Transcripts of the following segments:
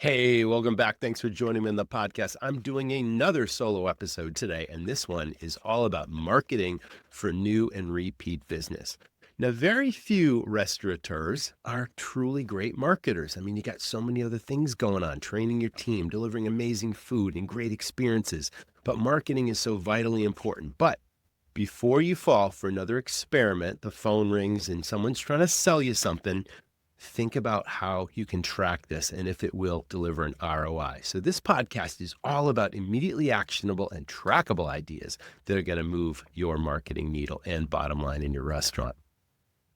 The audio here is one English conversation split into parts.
Hey, welcome back. Thanks for joining me on the podcast. I'm doing another solo episode today, and this one is all about marketing for new and repeat business. Now, very few restaurateurs are truly great marketers. I mean, you got so many other things going on, training your team, delivering amazing food and great experiences, but marketing is so vitally important. But before you fall for another experiment, the phone rings and someone's trying to sell you something. Think about how you can track this and if it will deliver an ROI. So, this podcast is all about immediately actionable and trackable ideas that are going to move your marketing needle and bottom line in your restaurant.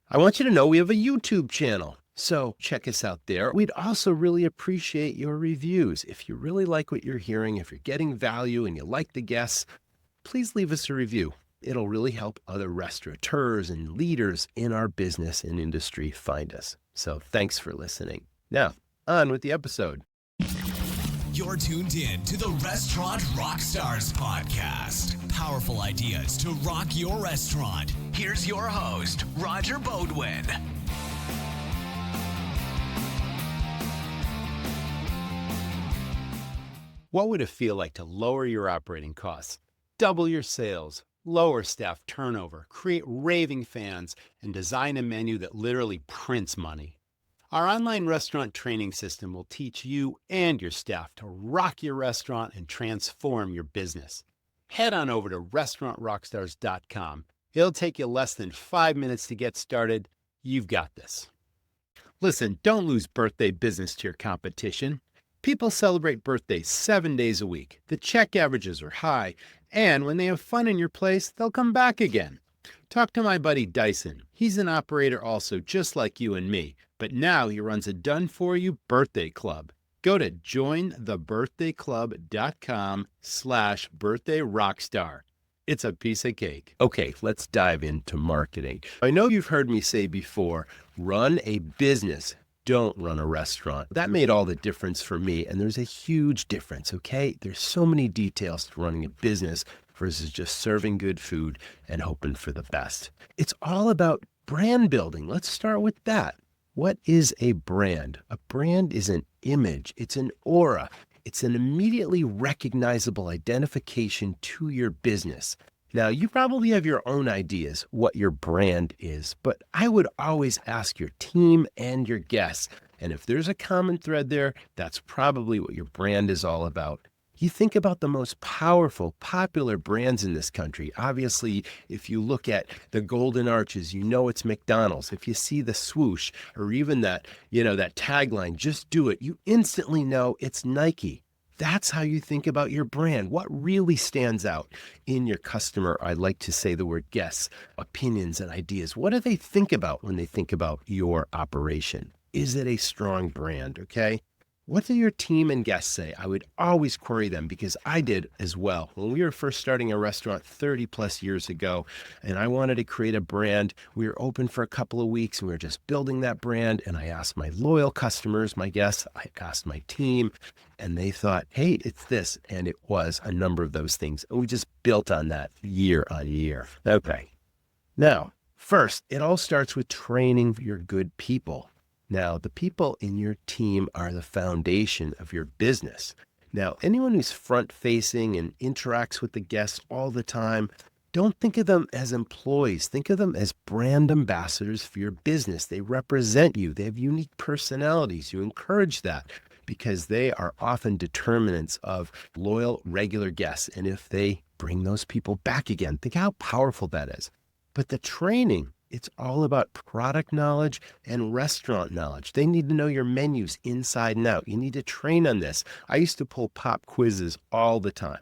I want you to know we have a YouTube channel, so check us out there. We'd also really appreciate your reviews. If you really like what you're hearing, if you're getting value and you like the guests, please leave us a review. It'll really help other restaurateurs and leaders in our business and industry find us. So thanks for listening. Now, on with the episode. You're tuned in to the Restaurant RockStars Podcast. Powerful ideas to rock your restaurant. Here's your host, Roger Beaudoin. What would it feel like to lower your operating costs, double your sales, lower staff turnover, create raving fans, and design a menu that literally prints money? Our online restaurant training system will teach you and your staff to rock your restaurant and transform your business. Head on over to restaurantrockstars.com. It'll take you less than 5 minutes to get started. You've got this. Listen, don't lose birthday business to your competition. People celebrate birthdays 7 days a week. The check averages are high, and when they have fun in your place, they'll come back again. Talk to my buddy Dyson. He's an operator also, just like you and me, but now he runs a done-for-you birthday club. Go to jointhebirthdayclub.com/birthdayrockstar. It's a piece of cake. Okay, let's dive into marketing. I know you've heard me say before, run a business. Don't run a restaurant. That made all the difference for me, and there's a huge difference, okay? There's so many details to running a business versus just serving good food and hoping for the best. It's all about brand building. Let's start with that. What is a brand? A brand is an image. It's an aura. It's an immediately recognizable identification to your business. Now, you probably have your own ideas what your brand is, but I would always ask your team and your guests. And if there's a common thread there, that's probably what your brand is all about. You think about the most powerful, popular brands in this country. Obviously, if you look at the Golden Arches, you know it's McDonald's. If you see the swoosh or even that tagline, just do it, you instantly know it's Nike. That's how you think about your brand. What really stands out in your customer, I like to say the word guests, opinions and ideas. What do they think about when they think about your operation? Is it a strong brand, okay? What do your team and guests say? I would always query them because I did as well. When we were first starting a restaurant 30 plus years ago, and I wanted to create a brand, we were open for a couple of weeks and we were just building that brand. And I asked my loyal customers, my guests, I asked my team, and they thought, hey, it's this. And it was a number of those things. And we just built on that year on year. Okay. Now, first, it all starts with training your good people. Now, the people in your team are the foundation of your business. Now, anyone who's front-facing and interacts with the guests all the time, don't think of them as employees. Think of them as brand ambassadors for your business. They represent you. They have unique personalities. You encourage that because they are often determinants of loyal, regular guests. And if they bring those people back again, think how powerful that is. But the training, it's all about product knowledge and restaurant knowledge. They need to know your menus inside and out. You need to train on this. I used to pull pop quizzes all the time.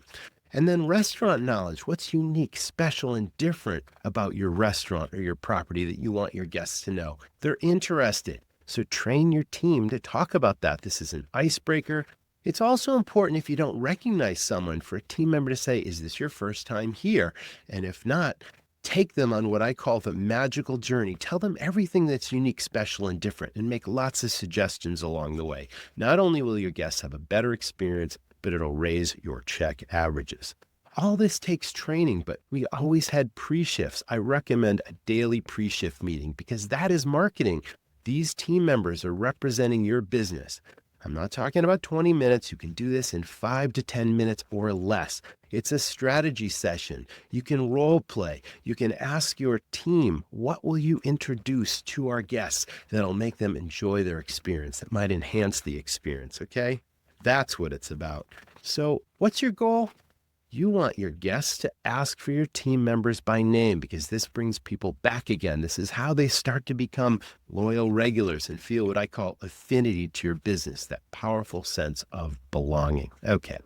And then restaurant knowledge. What's unique, special, and different about your restaurant or your property that you want your guests to know? They're interested. So train your team to talk about that. This is an icebreaker. It's also important if you don't recognize someone for a team member to say, is this your first time here? And if not, take them on what I call the magical journey. Tell them everything that's unique, special, and different, and make lots of suggestions along the way. Not only will your guests have a better experience, but it'll raise your check averages. All this takes training, but we always had pre-shifts. I recommend a daily pre-shift meeting because that is marketing. These team members are representing your business. I'm not talking about 20 minutes. You can do this in 5 to 10 minutes or less. It's a strategy session. You can role play. You can ask your team, what will you introduce to our guests that'll make them enjoy their experience, that might enhance the experience, okay? That's what it's about. So what's your goal? You want your guests to ask for your team members by name because this brings people back again. This is how they start to become loyal regulars and feel what I call affinity to your business, that powerful sense of belonging. Okay.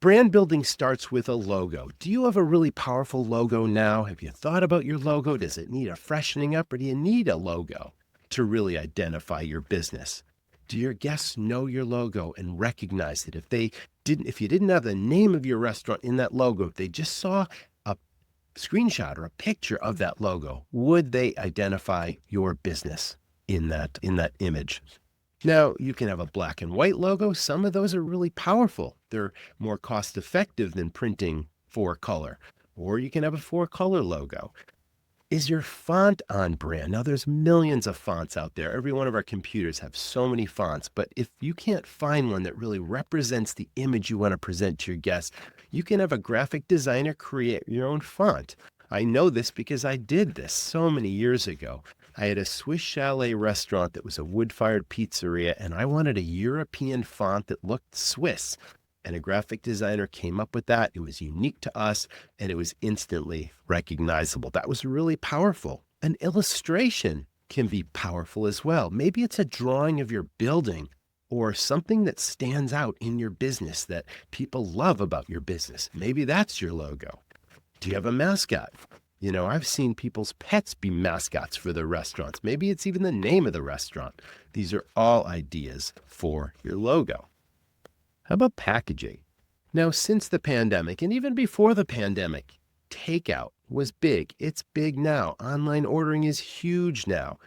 Brand building starts with a logo. Do you have a really powerful logo now? Have you thought about your logo? Does it need a freshening up, or do you need a logo to really identify your business? Do your guests know your logo and recognize it? If you didn't have the name of your restaurant in that logo, if they just saw a screenshot or a picture of that logo, would they identify your business in that image? Now, you can have a black and white logo. Some of those are really powerful. They're more cost effective than printing 4-color. Or you can have a 4-color logo. Is your font on brand? Now, there's millions of fonts out there. Every one of our computers have so many fonts, but if you can't find one that really represents the image you want to present to your guests, you can have a graphic designer create your own font. I know this because I did this so many years ago. I had a Swiss chalet restaurant that was a wood-fired pizzeria, and I wanted a European font that looked Swiss. And a graphic designer came up with that. It was unique to us, and it was instantly recognizable. That was really powerful. An illustration can be powerful as well. Maybe it's a drawing of your building or something that stands out in your business that people love about your business. Maybe that's your logo. Do you have a mascot? You know, I've seen people's pets be mascots for their restaurants. Maybe it's even the name of the restaurant. These are all ideas for your logo. How about packaging? Now, since the pandemic, and even before the pandemic, takeout was big. It's big now. Online ordering is huge now.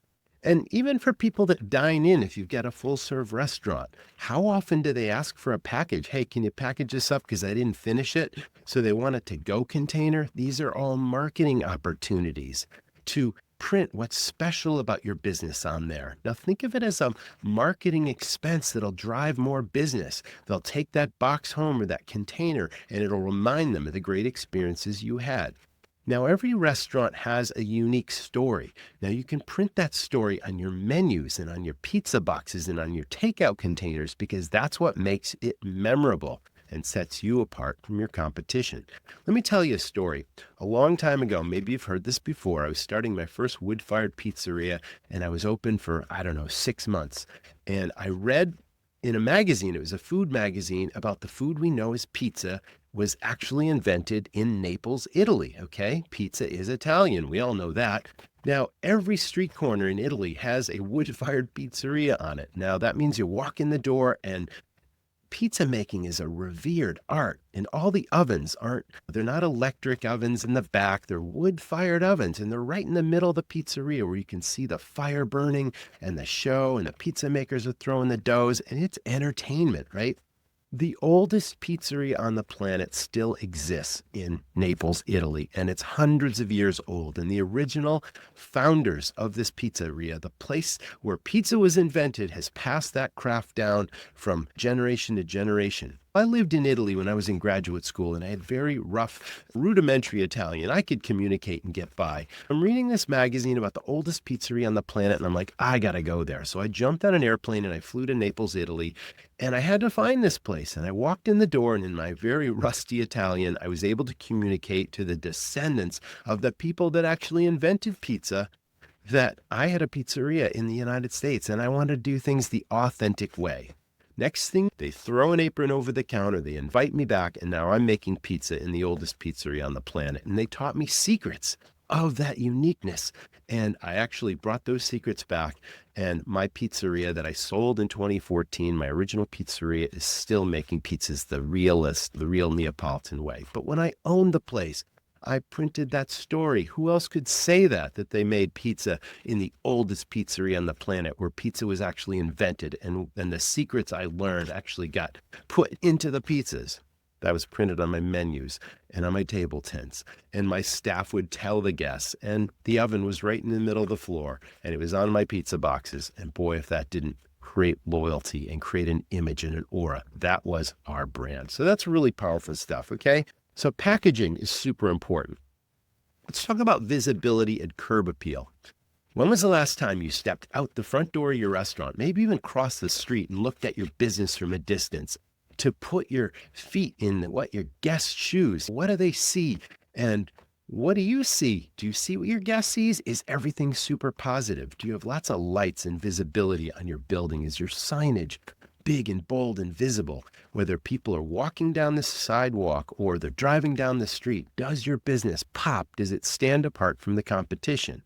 And even for people that dine in, if you've got a full-serve restaurant, how often do they ask for a package? Hey, can you package this up because I didn't finish it? So they want a to-go container. These are all marketing opportunities to print what's special about your business on there. Now think of it as a marketing expense that'll drive more business. They'll take that box home or that container, and it'll remind them of the great experiences you had. Now, every restaurant has a unique story. Now, you can print that story on your menus and on your pizza boxes and on your takeout containers because that's what makes it memorable and sets you apart from your competition. Let me tell you a story. A long time ago, maybe you've heard this before, I was starting my first wood-fired pizzeria, and I was open for, 6 months. And I read in a magazine, it was a food magazine, about the food we know as pizza was actually invented in Naples, Italy, okay? Pizza is Italian. We all know that. Now, every street corner in Italy has a wood-fired pizzeria on it. Now, that means you walk in the door, and pizza making is a revered art, and all the ovens they're not electric ovens in the back, they're wood-fired ovens, and they're right in the middle of the pizzeria where you can see the fire burning and the show, and the pizza makers are throwing the doughs, and it's entertainment, right? The oldest pizzeria on the planet still exists in Naples, Italy, and it's hundreds of years old. And the original founders of this pizzeria, the place where pizza was invented, has passed that craft down from generation to generation. I lived in Italy when I was in graduate school, and I had very rough, rudimentary Italian. I could communicate and get by. I'm reading this magazine about the oldest pizzeria on the planet, and I'm like, I gotta go there. So I jumped on an airplane and I flew to Naples, Italy, and I had to find this place. And I walked in the door, and in my very rusty Italian, I was able to communicate to the descendants of the people that actually invented pizza that I had a pizzeria in the United States, and I wanted to do things the authentic way. Next thing, they throw an apron over the counter, they invite me back, and now I'm making pizza in the oldest pizzeria on the planet. And they taught me secrets of that uniqueness. And I actually brought those secrets back. And my pizzeria that I sold in 2014, my original pizzeria, is still making pizzas the real Neapolitan way. But when I owned the place, I printed that story. Who else could say that they made pizza in the oldest pizzeria on the planet where pizza was actually invented and the secrets I learned actually got put into the pizzas? That was printed on my menus and on my table tents. And my staff would tell the guests. And the oven was right in the middle of the floor. And it was on my pizza boxes. And boy, if that didn't create loyalty and create an image and an aura. That was our brand. So that's really powerful stuff, okay? So packaging is super important. Let's talk about visibility and curb appeal. When was the last time you stepped out the front door of your restaurant, maybe even crossed the street and looked at your business from a distance to put your feet in what your guests' shoes? What do they see? And what do you see? Do you see what your guest sees? Is everything super positive? Do you have lots of lights and visibility on your building? Is your signage big and bold and visible? Whether people are walking down the sidewalk or they're driving down the street, does your business pop? Does it stand apart from the competition?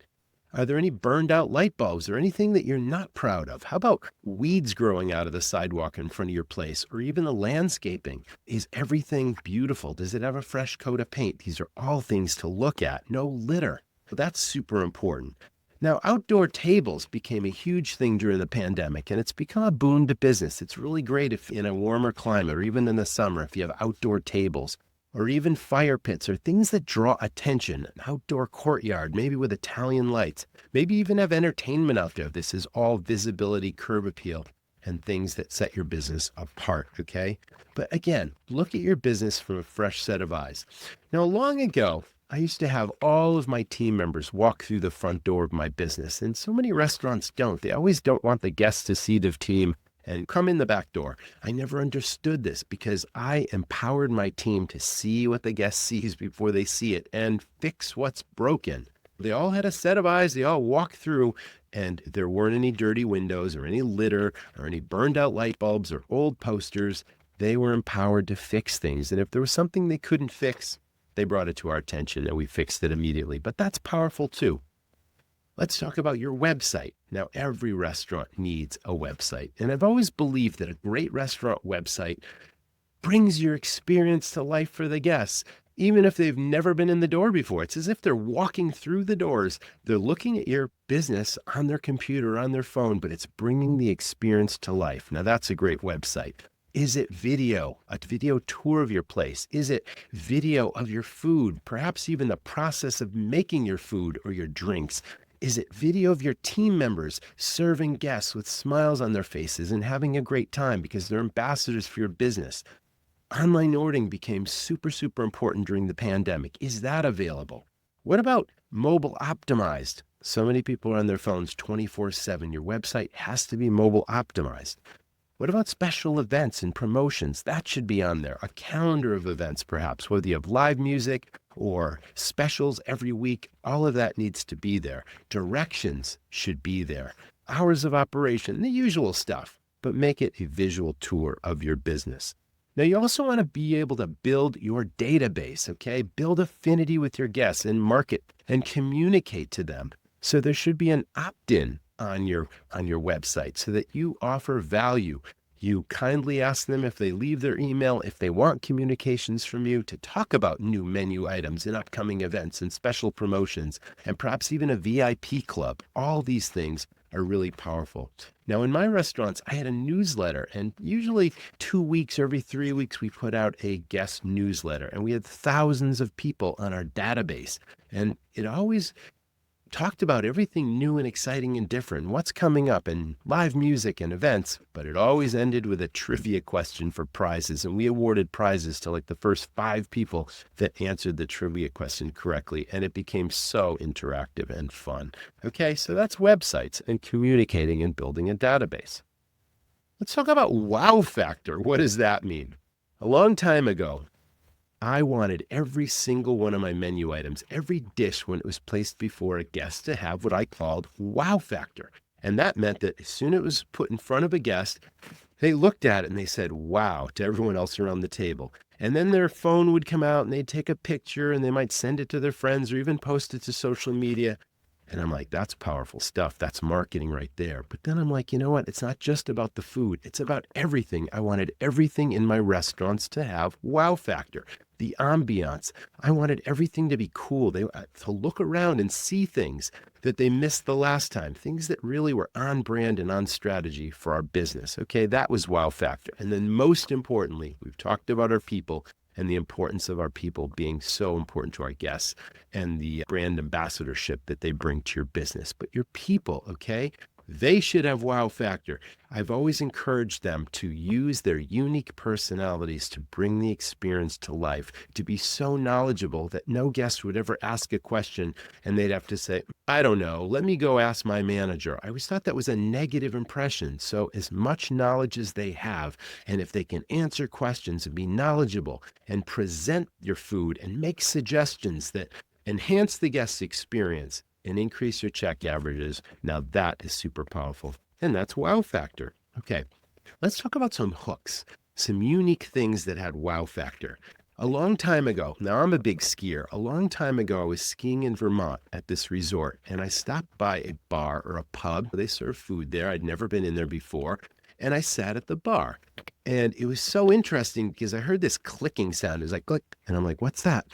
Are there any burned out light bulbs or anything that you're not proud of? How about weeds growing out of the sidewalk in front of your place, or even the landscaping? Is everything beautiful? Does it have a fresh coat of paint? These are all things to look at. No litter. That's super important. Now, outdoor tables became a huge thing during the pandemic, and it's become a boon to business. It's really great if in a warmer climate, or even in the summer, if you have outdoor tables, or even fire pits, or things that draw attention, an outdoor courtyard, maybe with Italian lights, maybe even have entertainment out there. This is all visibility, curb appeal, and things that set your business apart, okay? But again, look at your business from a fresh set of eyes. Now, long ago, I used to have all of my team members walk through the front door of my business, and so many restaurants don't. They always don't want the guests to see the team and come in the back door. I never understood this because I empowered my team to see what the guest sees before they see it and fix what's broken. They all had a set of eyes. They all walked through, and there weren't any dirty windows or any litter or any burned out light bulbs or old posters. They were empowered to fix things. And if there was something they couldn't fix, they brought it to our attention and we fixed it immediately. But that's powerful too. Let's talk about your website. Now, every restaurant needs a website. And I've always believed that a great restaurant website brings your experience to life for the guests, even if they've never been in the door before. It's as if they're walking through the doors. They're looking at your business on their computer, on their phone, but it's bringing the experience to life. Now, that's a great website. Is it video, a video tour of your place? Is it video of your food, perhaps even the process of making your food or your drinks? Is it video of your team members serving guests with smiles on their faces and having a great time because they're ambassadors for your business? Online ordering became super, super important during the pandemic. Is that available? What about mobile optimized? So many people are on their phones 24/7. Your website has to be mobile optimized. What about special events and promotions? That should be on there. A calendar of events, perhaps, whether you have live music or specials every week, all of that needs to be there. Directions should be there. Hours of operation, the usual stuff, but make it a visual tour of your business. Now, you also want to be able to build your database, okay? Build affinity with your guests and market and communicate to them. So there should be an opt-in on your website so that you offer value. You kindly ask them if they leave their email, if they want communications from you to talk about new menu items and upcoming events and special promotions, and perhaps even a VIP club. All these things are really powerful. Now, in my restaurants, I had a newsletter, and usually 2 weeks or every 3 weeks, we put out a guest newsletter, and we had thousands of people on our database, and it always talked about everything new and exciting and different, what's coming up, and live music and events, but it always ended with a trivia question for prizes, and we awarded prizes to like the first 5 people that answered the trivia question correctly, and it became so interactive and fun. Okay, so that's websites and communicating and building a database. Let's talk about wow factor. What does that mean? A long time ago, I wanted every single one of my menu items, every dish when it was placed before a guest to have what I called wow factor. And that meant that as soon as it was put in front of a guest, they looked at it and they said, wow, to everyone else around the table. And then their phone would come out and they'd take a picture and they might send it to their friends or even post it to social media. And I'm like, that's powerful stuff. That's marketing right there. But then I'm like, you know what? It's not just about the food. It's about everything. I wanted everything in my restaurants to have wow factor. The ambiance. I wanted everything to be cool. To look around and see things that they missed the last time. Things that really were on brand and on strategy for our business. Okay, that was wow factor. And then most importantly, we've talked about our people and the importance of our people being so important to our guests and the brand ambassadorship that they bring to your business. But your people, okay? They should have wow factor. I've always encouraged them to use their unique personalities to bring the experience to life, to be so knowledgeable that no guest would ever ask a question and they'd have to say, I don't know, let me go ask my manager. I always thought that was a negative impression. So as much knowledge as they have, and if they can answer questions and be knowledgeable and present your food and make suggestions that enhance the guest's experience and increase your check averages, now that is super powerful. And that's wow factor. Okay, let's talk about some hooks, some unique things that had wow factor. A long time ago, now I'm a big skier. A long time ago, I was skiing in Vermont at this resort, and I stopped by a bar or a pub. They serve food there. I'd never been in there before. And I sat at the bar. And it was so interesting because I heard this clicking sound. It was like click. And I'm like, what's that?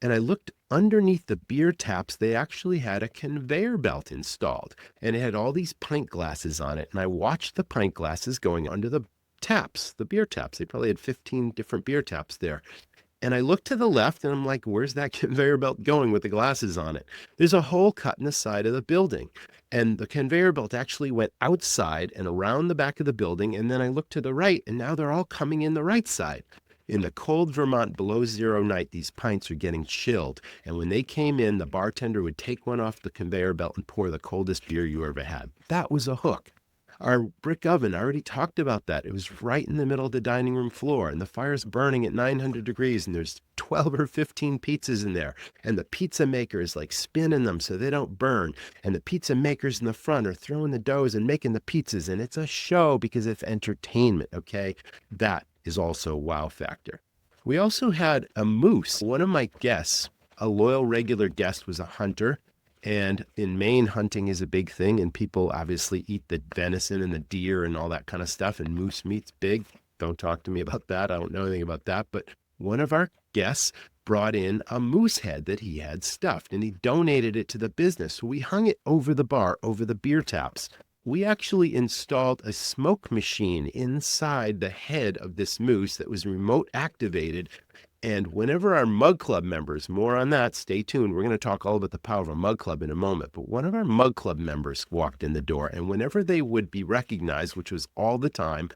And I looked underneath the beer taps. They actually had a conveyor belt installed, and it had all these pint glasses on it. And I watched the pint glasses going under the taps, the beer taps. They probably had 15 different beer taps there. And I looked to the left and I'm like, where's that conveyor belt going with the glasses on it? There's a hole cut in the side of the building. And the conveyor belt actually went outside and around the back of the building. And then I looked to the right, and now they're all coming in the right side. In the cold Vermont below zero night, these pints are getting chilled. And when they came in, the bartender would take one off the conveyor belt and pour the coldest beer you ever had. That was a hook. Our brick oven, I already talked about that. It was right in the middle of the dining room floor, and the fire's burning at 900 degrees, and there's 12 or 15 pizzas in there. And the pizza maker is like spinning them so they don't burn. And the pizza makers in the front are throwing the doughs and making the pizzas. And it's a show because it's entertainment, okay? That is also wow factor. We also had a moose. One of my guests, a loyal regular guest, was a hunter. And in Maine, hunting is a big thing, and people obviously eat the venison and the deer and all that kind of stuff, and moose meat's big. Don't talk to me about that. I don't know anything about that. But one of our guests brought in a moose head that he had stuffed, and he donated it to the business. So we hung it over the bar, over the beer taps. We actually installed a smoke machine inside the head of this moose that was remote activated. And whenever our Mug Club members, more on that, stay tuned. We're going to talk all about the power of a Mug Club in a moment. But one of our Mug Club members walked in the door, and whenever they would be recognized, which was all the time,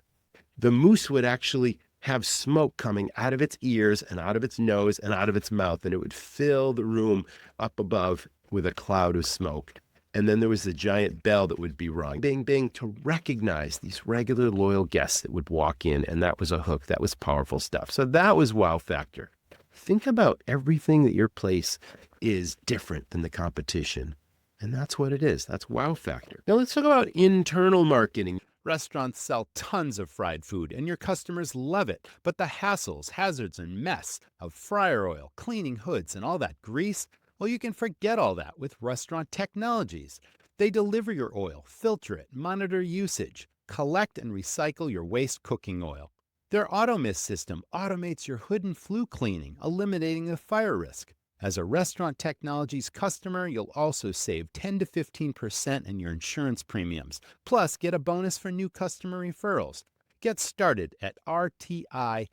the moose would actually have smoke coming out of its ears and out of its nose and out of its mouth, and it would fill the room up above with a cloud of smoke. And then there was the giant bell that would be rung, bing, bing, to recognize these regular loyal guests that would walk in. And that was a hook. That was powerful stuff. So that was wow factor. Think about everything that your place is different than the competition. And that's what it is. That's wow factor. Now let's talk about internal marketing. Restaurants sell tons of fried food, and your customers love it. But the hassles, hazards, and mess of fryer oil, cleaning hoods, and all that grease, well, you can forget all that with Restaurant Technologies. They deliver your oil, filter it, monitor usage, collect and recycle your waste cooking oil. Their Auto Mist system automates your hood and flue cleaning, eliminating the fire risk. As a Restaurant Technologies customer, you'll also save 10 to 15% in your insurance premiums. Plus, get a bonus for new customer referrals. Get started at rti-inc.com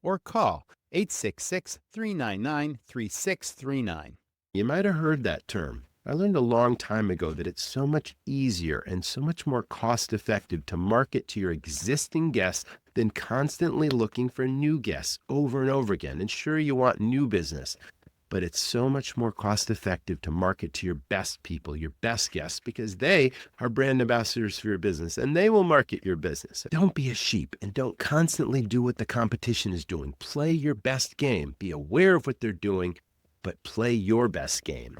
or call 866-399-3639. You might have heard that term. I learned a long time ago that it's so much easier and so much more cost-effective to market to your existing guests than constantly looking for new guests over and over again. And sure, you want new business, but it's so much more cost-effective to market to your best people, your best guests, because they are brand ambassadors for your business and they will market your business. Don't be a sheep and don't constantly do what the competition is doing. Play your best game. Be aware of what they're doing, but play your best game.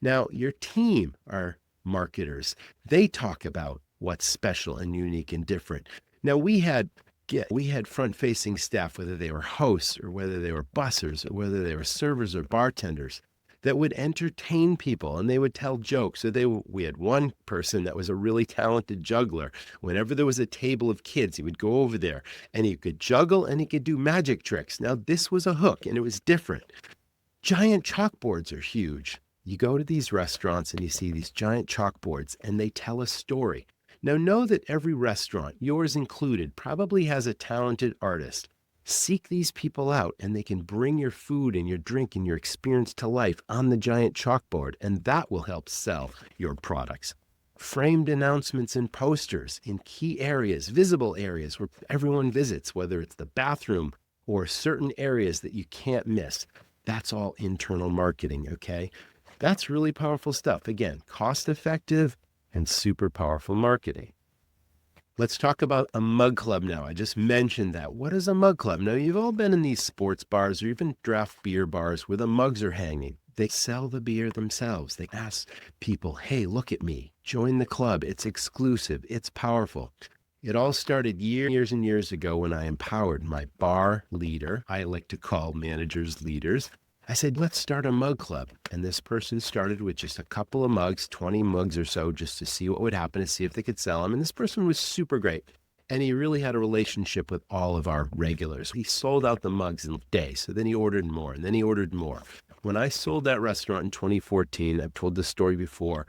Now, your team are marketers. They talk about what's special and unique and different. Now, we had front-facing staff, whether they were hosts or whether they were bussers or whether they were servers or bartenders, that would entertain people and they would tell jokes. So we had one person that was a really talented juggler. Whenever there was a table of kids, he would go over there and he could juggle and he could do magic tricks. Now, this was a hook and it was different. Giant chalkboards are huge. You go to these restaurants and you see these giant chalkboards and they tell a story. Now, know that every restaurant, yours included, probably has a talented artist. Seek these people out and they can bring your food and your drink and your experience to life on the giant chalkboard, and that will help sell your products. framed announcements and posters in key areas, visible areas where everyone visits, whether it's the bathroom or certain areas that you can't miss. That's all internal marketing, okay? That's really powerful stuff. Again, cost-effective and super powerful marketing. Let's talk about a mug club now. I just mentioned that. What is a mug club? Now, you've all been in these sports bars or even draft beer bars where the mugs are hanging. They sell the beer themselves. They ask people, hey, look at me. Join the club. It's exclusive. It's powerful. It all started years and years ago when I empowered my bar leader. I like to call managers leaders. I said, let's start a mug club. And this person started with just a couple of mugs, 20 mugs or so, just to see what would happen, to see if they could sell them. And this person was super great. And he really had a relationship with all of our regulars. He sold out the mugs in a day. So then he ordered more, and then he ordered more. When I sold that restaurant in 2014, I've told this story before,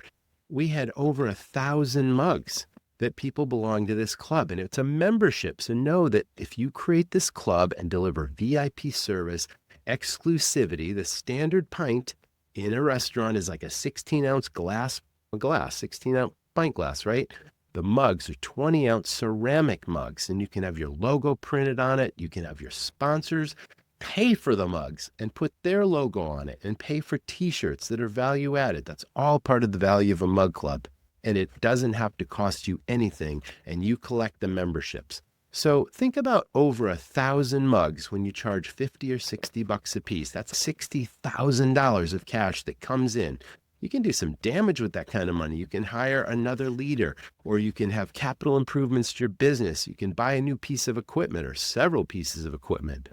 we had over 1,000 mugs that people belong to this club. And it's a membership. So know that if you create this club and deliver VIP service, exclusivity, the standard pint in a restaurant is like a 16-ounce glass, 16-ounce pint glass, right? The mugs are 20-ounce ceramic mugs, and you can have your logo printed on it. You can have your sponsors pay for the mugs and put their logo on it, and pay for t-shirts that are value added. That's all part of the value of a mug club, and it doesn't have to cost you anything, and you collect the memberships. So think about over 1,000 mugs when you charge 50 or 60 bucks a piece. That's $60,000 of cash that comes in. You can do some damage with that kind of money. You can hire another leader, or you can have capital improvements to your business. You can buy a new piece of equipment or several pieces of equipment,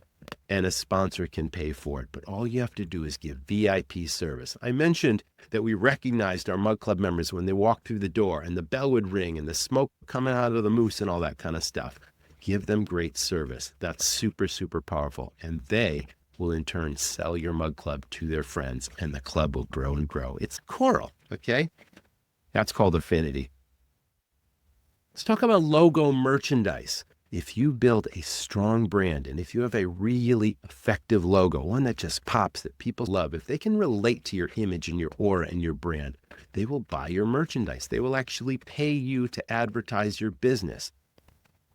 and a sponsor can pay for it. But all you have to do is give VIP service. I mentioned that we recognized our mug club members when they walked through the door, and the bell would ring and the smoke coming out of the moose and all that kind of stuff. Give them great service. That's super, super powerful. And they will in turn sell your mug club to their friends, and the club will grow and grow. It's coral, okay? That's called affinity. Let's talk about logo merchandise. If you build a strong brand, and if you have a really effective logo, one that just pops, that people love, if they can relate to your image and your aura and your brand, they will buy your merchandise. They will actually pay you to advertise your business.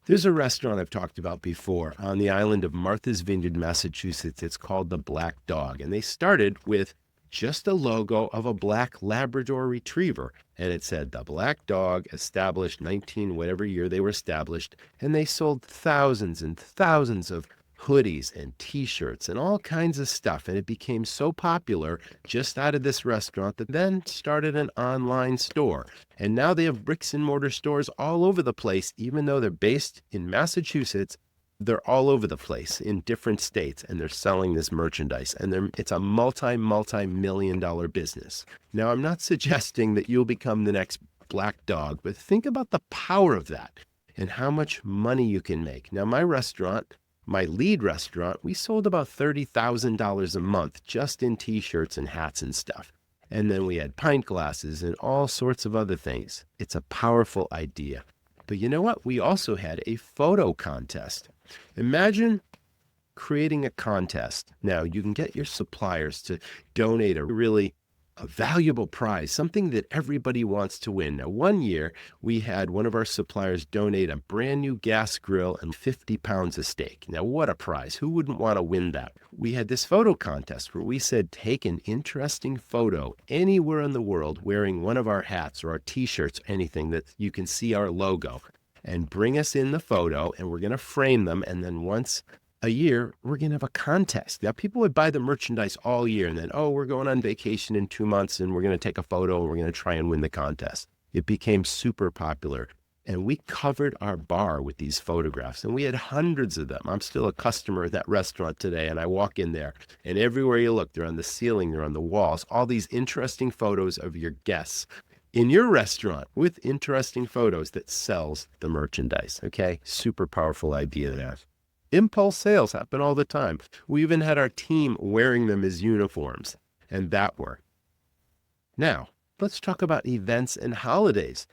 There's a restaurant I've talked about before on the island of Martha's Vineyard, Massachusetts. It's called the Black Dog. And they started with just a logo of a black Labrador retriever. And it said the Black Dog, established 19 whatever year they were established. And they sold thousands and thousands of hoodies and t-shirts and all kinds of stuff. And it became so popular just out of this restaurant that then started an online store. And now they have bricks and mortar stores all over the place. Even though they're based in Massachusetts, they're all over the place in different states, and they're selling this merchandise. And it's a multi-million dollar business. Now, I'm not suggesting that you'll become the next Black Dog, but think about the power of that and how much money you can make. Now, my restaurant, my lead restaurant, we sold about $30,000 a month just in t-shirts and hats and stuff. And then we had pint glasses and all sorts of other things. It's a powerful idea. But you know what? We also had a photo contest. Imagine creating a contest. Now, you can get your suppliers to donate a valuable prize, something that everybody wants to win. Now, one year, we had one of our suppliers donate a brand new gas grill and 50 pounds of steak. Now, what a prize. Who wouldn't want to win that? We had this photo contest where we said, take an interesting photo anywhere in the world wearing one of our hats or our t-shirts, anything that you can see our logo, and bring us in the photo, and we're going to frame them. And then once a year, we're going to have a contest. Now, people would buy the merchandise all year, and then, we're going on vacation in 2 months, and we're going to take a photo, and we're going to try and win the contest. It became super popular, and we covered our bar with these photographs, and we had hundreds of them. I'm still a customer at that restaurant today, and I walk in there, and everywhere you look, they're on the ceiling, they're on the walls, all these interesting photos of your guests in your restaurant with interesting photos that sells the merchandise, okay? Super powerful idea there. Impulse sales happen all the time. We even had our team wearing them as uniforms, and that worked. Now, let's talk about events and holidays.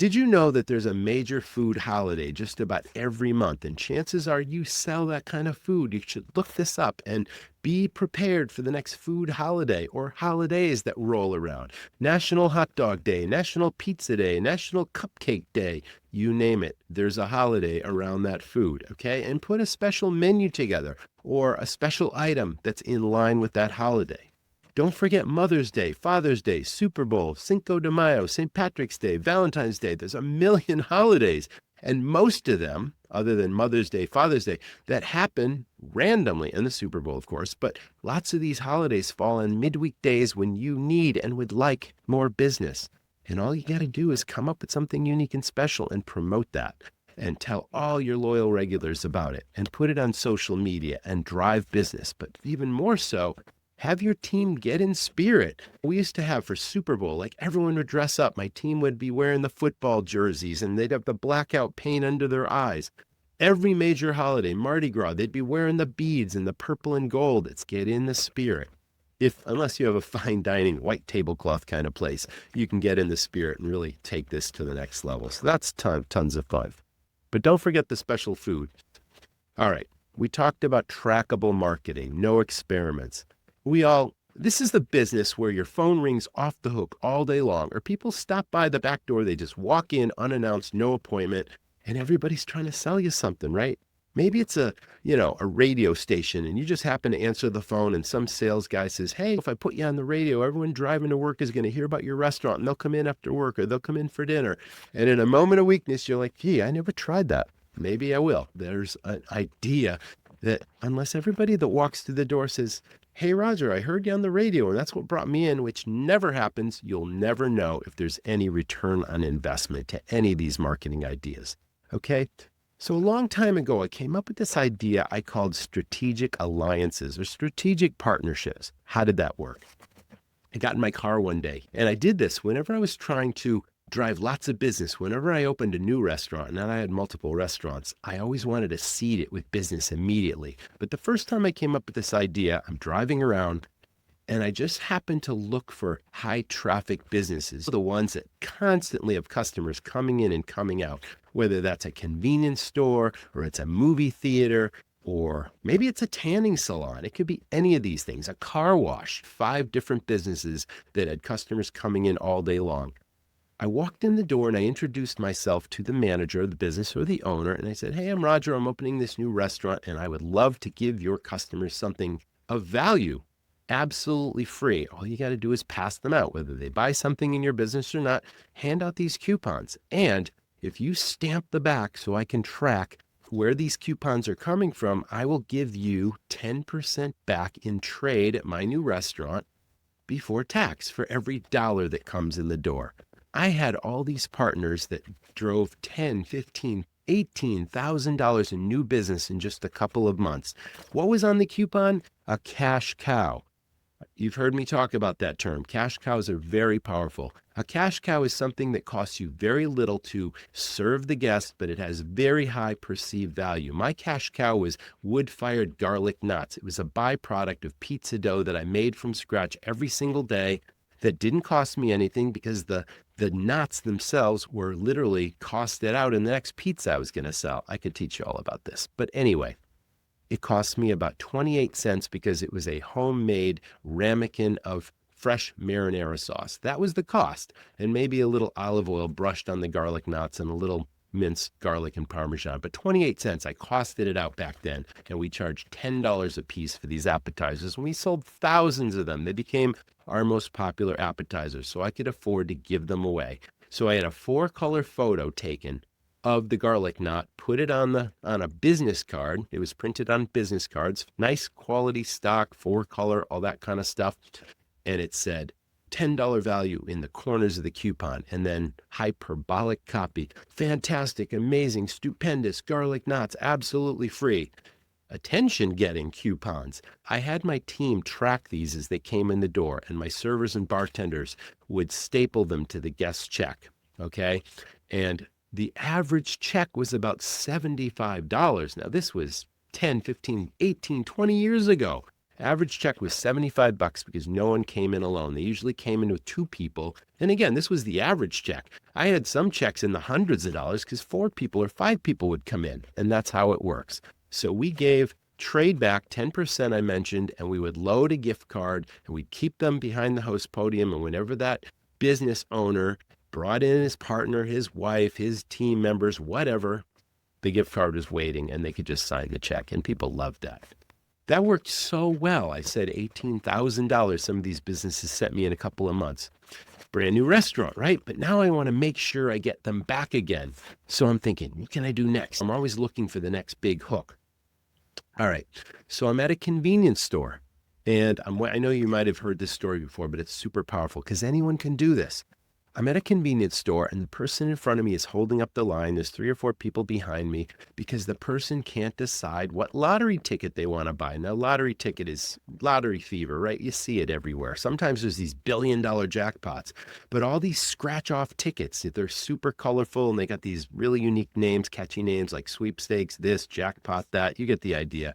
Did you know that there's a major food holiday just about every month? And chances are you sell that kind of food. You should look this up and be prepared for the next food holiday or holidays that roll around. National Hot Dog Day, National Pizza Day, National Cupcake Day, you name it. There's a holiday around that food, okay? And put a special menu together or a special item that's in line with that holiday. Don't forget Mother's Day, Father's Day, Super Bowl, Cinco de Mayo, St. Patrick's Day, Valentine's Day. There's a million holidays. And most of them, other than Mother's Day, Father's Day, that happen randomly, and the Super Bowl, of course, but lots of these holidays fall on midweek days when you need and would like more business. And all you got to do is come up with something unique and special and promote that and tell all your loyal regulars about it and put it on social media and drive business. But even more so, have your team get in spirit. We used to have for Super Bowl, like everyone would dress up. My team would be wearing the football jerseys and they'd have the blackout paint under their eyes. Every major holiday, Mardi Gras, they'd be wearing the beads and the purple and gold. It's get in the spirit. Unless you have a fine dining, white tablecloth kind of place, you can get in the spirit and really take this to the next level. So that's tons of fun. But don't forget the special food. All right, we talked about trackable marketing, no experiments. This is the business where your phone rings off the hook all day long, or people stop by the back door, they just walk in unannounced, no appointment, and everybody's trying to sell you something, right? Maybe it's a radio station and you just happen to answer the phone and some sales guy says, hey, if I put you on the radio, everyone driving to work is going to hear about your restaurant and they'll come in after work or they'll come in for dinner. And in a moment of weakness, you're like, gee, I never tried that. Maybe I will. There's an idea that unless everybody that walks through the door says, hey, Roger, I heard you on the radio and that's what brought me in, which never happens, you'll never know if there's any return on investment to any of these marketing ideas. Okay? So a long time ago, I came up with this idea I called strategic alliances or strategic partnerships. How did that work? I got in my car one day and I did this whenever I was trying to drive lots of business. Whenever I opened a new restaurant, and I had multiple restaurants, I always wanted to seed it with business immediately. But the first time I came up with this idea, I'm driving around and I just happened to look for high traffic businesses, the ones that constantly have customers coming in and coming out, whether that's a convenience store or it's a movie theater, or maybe it's a tanning salon. It could be any of these things, a car wash, 5 different businesses that had customers coming in all day long. I walked in the door and I introduced myself to the manager of the business or the owner. And I said, hey, I'm Roger. I'm opening this new restaurant and I would love to give your customers something of value, absolutely free. All you got to do is pass them out, whether they buy something in your business or not, hand out these coupons. And if you stamp the back so I can track where these coupons are coming from, I will give you 10% back in trade at my new restaurant before tax for every dollar that comes in the door. I had all these partners that drove $10,000, $15,000, $18,000 in new business in just a couple of months. What was on the coupon? A cash cow. You've heard me talk about that term. Cash cows are very powerful. A cash cow is something that costs you very little to serve the guest, but it has very high perceived value. My cash cow was wood-fired garlic knots. It was a byproduct of pizza dough that I made from scratch every single day that didn't cost me anything because the knots themselves were literally costed out in the next pizza I was going to sell. I could teach you all about this. But anyway, it cost me about 28 cents because it was a homemade ramekin of fresh marinara sauce. That was the cost. And maybe a little olive oil brushed on the garlic knots and a little minced garlic and Parmesan. But 28 cents, I costed it out back then. And we charged $10 a piece for these appetizers. And we sold thousands of them. They became our most popular appetizers. So I could afford to give them away. So I had a 4-color photo taken of the garlic knot, put it on a business card. It was printed on business cards, nice quality stock, 4-color, all that kind of stuff. And it said $10 value in the corners of the coupon, and then hyperbolic copy. Fantastic, amazing, stupendous, garlic knots, absolutely free. Attention-getting coupons. I had my team track these as they came in the door, and my servers and bartenders would staple them to the guest check, okay? And the average check was about $75. Now, this was 10, 15, 18, 20 years ago. Average check was $75 because no one came in alone. They usually came in with 2 people. And again, this was the average check. I had some checks in the hundreds of dollars because 4 people or 5 people would come in. And that's how it works. So we gave trade back 10% I mentioned, and we would load a gift card and we'd keep them behind the host podium. And whenever that business owner brought in his partner, his wife, his team members, whatever, the gift card was waiting and they could just sign the check. And people loved that. That worked so well. I said $18,000 some of these businesses sent me in a couple of months. Brand new restaurant, right? But now I want to make sure I get them back again. So I'm thinking, what can I do next? I'm always looking for the next big hook. All right. So I'm at a convenience store. And I know you might have heard this story before, but it's super powerful because anyone can do this. I'm at a convenience store and the person in front of me is holding up the line. There's 3 or 4 people behind me because the person can't decide what lottery ticket they want to buy. Now, lottery ticket is lottery fever, right? You see it everywhere. Sometimes there's these billion-dollar jackpots, but all these scratch-off tickets, they're super colorful and they got these really unique names, catchy names like sweepstakes, this, jackpot, that. You get the idea.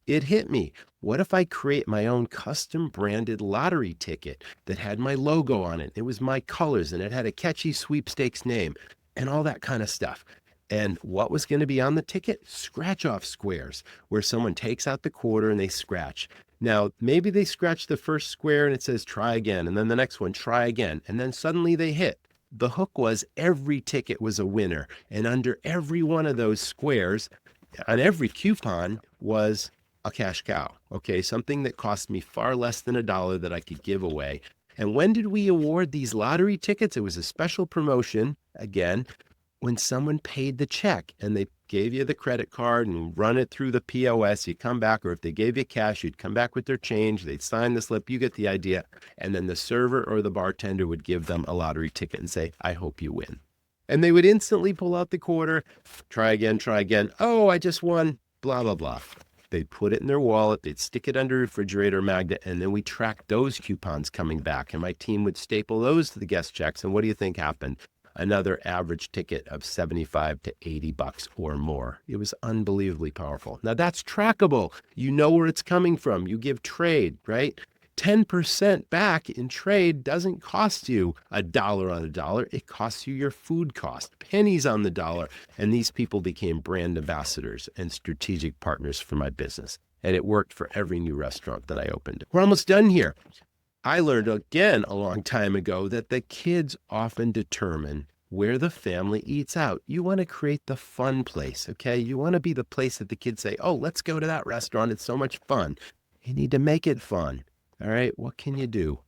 It hit me. What if I create my own custom branded lottery ticket that had my logo on it? It was my colors and it had a catchy sweepstakes name and all that kind of stuff. And what was going to be on the ticket? Scratch off squares where someone takes out the quarter and they scratch. Now, maybe they scratch the first square and it says try again. And then the next one, try again. And then suddenly they hit. The hook was every ticket was a winner. And under every one of those squares, on every coupon was a cash cow, okay? Something that cost me far less than $1 that I could give away. And when did we award these lottery tickets? It was a special promotion, again, when someone paid the check and they gave you the credit card and run it through the POS, you come back, or if they gave you cash, you'd come back with their change, they'd sign the slip, you get the idea. And then the server or the bartender would give them a lottery ticket and say, I hope you win. And they would instantly pull out the quarter, try again. Oh, I just won, blah, blah, blah. They'd put it in their wallet, they'd stick it under a refrigerator magnet, and then we tracked those coupons coming back. And my team would staple those to the guest checks. And what do you think happened? Another average ticket of $75 to $80 or more. It was unbelievably powerful. Now that's trackable. You know where it's coming from. You give trade, right? 10% back in trade doesn't cost you $1 on $1. It costs you your food cost, pennies on the dollar. And these people became brand ambassadors and strategic partners for my business. And it worked for every new restaurant that I opened. We're almost done here. I learned again a long time ago that the kids often determine where the family eats out. You want to create the fun place, okay? You want to be the place that the kids say, oh, let's go to that restaurant. It's so much fun. You need to make it fun. All right, what can you do?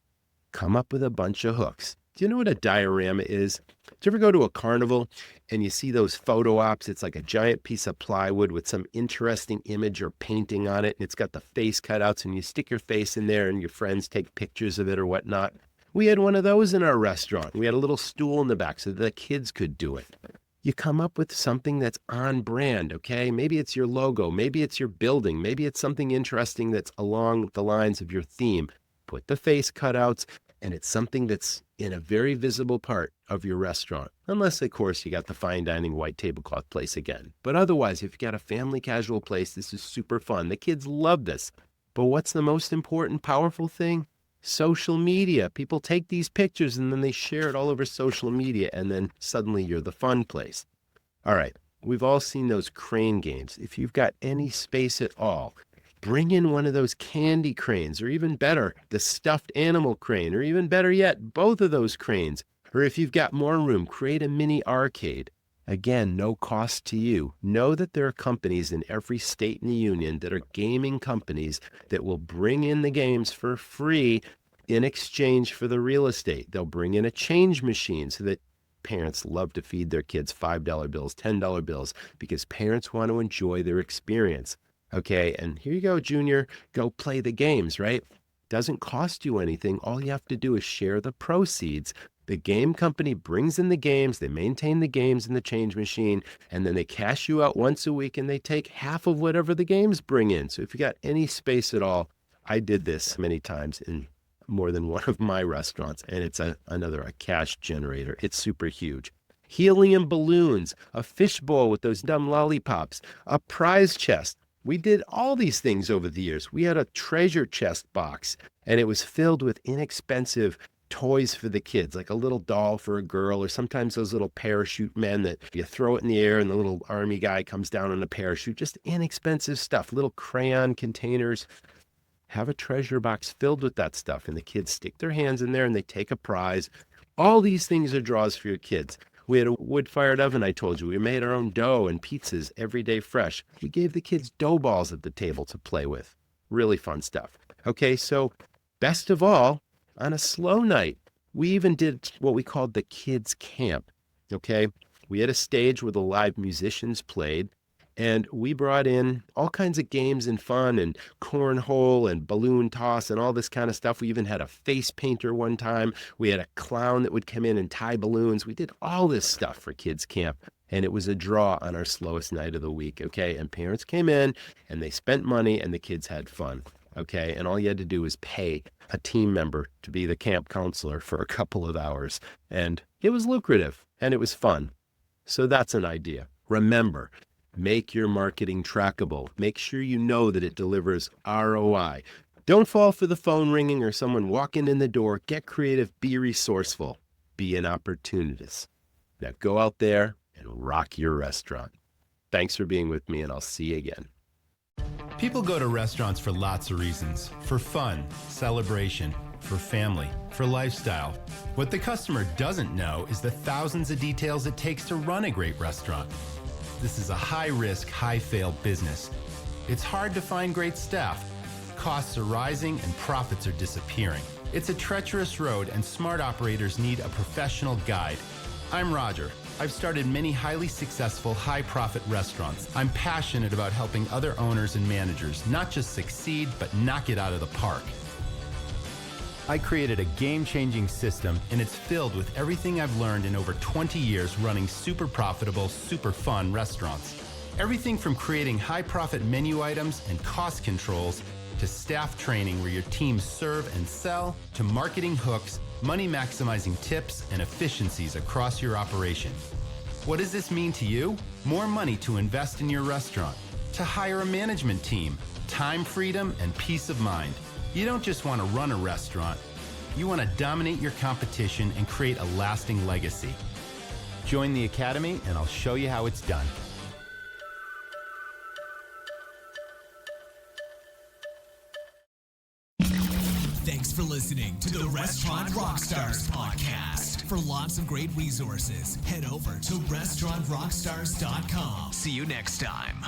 Come up with a bunch of hooks. Do you know what a diorama is? Do you ever go to a carnival and you see those photo ops? It's like a giant piece of plywood with some interesting image or painting on it, and it's got the face cutouts, and you stick your face in there and your friends take pictures of it or whatnot. We had one of those in our restaurant. We had a little stool in the back so the kids could do it. You come up with something that's on brand, okay? Maybe it's your logo, maybe it's your building, maybe it's something interesting that's along the lines of your theme. Put the face cutouts, and it's something that's in a very visible part of your restaurant. Unless, of course, you got the fine dining white tablecloth place again. But otherwise, if you got a family casual place, this is super fun. The kids love this. But what's the most important, powerful thing? Social media. People take these pictures and then they share it all over social media, and then suddenly you're the fun place. All right, we've all seen those crane games. If you've got any space at all, bring in one of those candy cranes, or even better, the stuffed animal crane, or even better yet, both of those cranes. Or if you've got more room, create a mini arcade. Again, no cost to you. Know that there are companies in every state in the union that are gaming companies that will bring in the games for free in exchange for the real estate. They'll bring in a change machine so that parents love to feed their kids $5 bills, $10 bills, because parents want to enjoy their experience. Okay, and here you go, Junior, go play the games, right? Doesn't cost you anything. All you have to do is share the proceeds. The game company brings in the games, they maintain the games in the change machine, and then they cash you out once a week and they take half of whatever the games bring in. So if you got any space at all, I did this many times in more than one of my restaurants, and it's a cash generator. It's super huge. Helium balloons, a fishbowl with those dumb lollipops, a prize chest. We did all these things over the years. We had a treasure chest box, and it was filled with inexpensive toys for the kids, like a little doll for a girl, or sometimes those little parachute men that you throw it in the air and the little army guy comes down on a parachute. Just inexpensive stuff, little crayon containers. Have a treasure box filled with that stuff, and the kids stick their hands in there and they take a prize. All these things are draws for your kids. We had a wood-fired oven, I told you. We made our own dough and pizzas every day fresh. We gave the kids dough balls at the table to play with. Really fun stuff. Okay, so best of all, on a slow night, we even did what we called the kids' camp. Okay, we had a stage where the live musicians played, and we brought in all kinds of games and fun and cornhole and balloon toss and all this kind of stuff. We even had a face painter one time. We had a clown that would come in and tie balloons. We did all this stuff for kids' camp, and it was a draw on our slowest night of the week, okay? And parents came in, and they spent money, and the kids had fun, okay? And all you had to do was pay a team member to be the camp counselor for a couple of hours, and it was lucrative, and it was fun. So that's an idea. Remember, make your marketing trackable. Make sure you know that it delivers ROI. Don't fall for the phone ringing or someone walking in the door. Get creative, be resourceful, be an opportunist. Now go out there and rock your restaurant. Thanks for being with me, and I'll see you again. People go to restaurants for lots of reasons. For fun, celebration, for family, for lifestyle. What the customer doesn't know is the thousands of details it takes to run a great restaurant. This is a high-risk, high-fail business. It's hard to find great staff. Costs are rising and profits are disappearing. It's a treacherous road, and smart operators need a professional guide. I'm Roger. I've started many highly successful, high-profit restaurants. I'm passionate about helping other owners and managers not just succeed, but knock it out of the park. I created a game-changing system, and it's filled with everything I've learned in over 20 years running super profitable, super fun restaurants. Everything from creating high-profit menu items and cost controls to staff training where your teams serve and sell, to marketing hooks, money-maximizing tips, and efficiencies across your operation. What does this mean to you? More money to invest in your restaurant, to hire a management team, time freedom, and peace of mind. You don't just want to run a restaurant. You want to dominate your competition and create a lasting legacy. Join the Academy and I'll show you how it's done. Thanks for listening to the Restaurant RockStars Podcast. For lots of great resources, head over to restaurantrockstars.com. See you next time.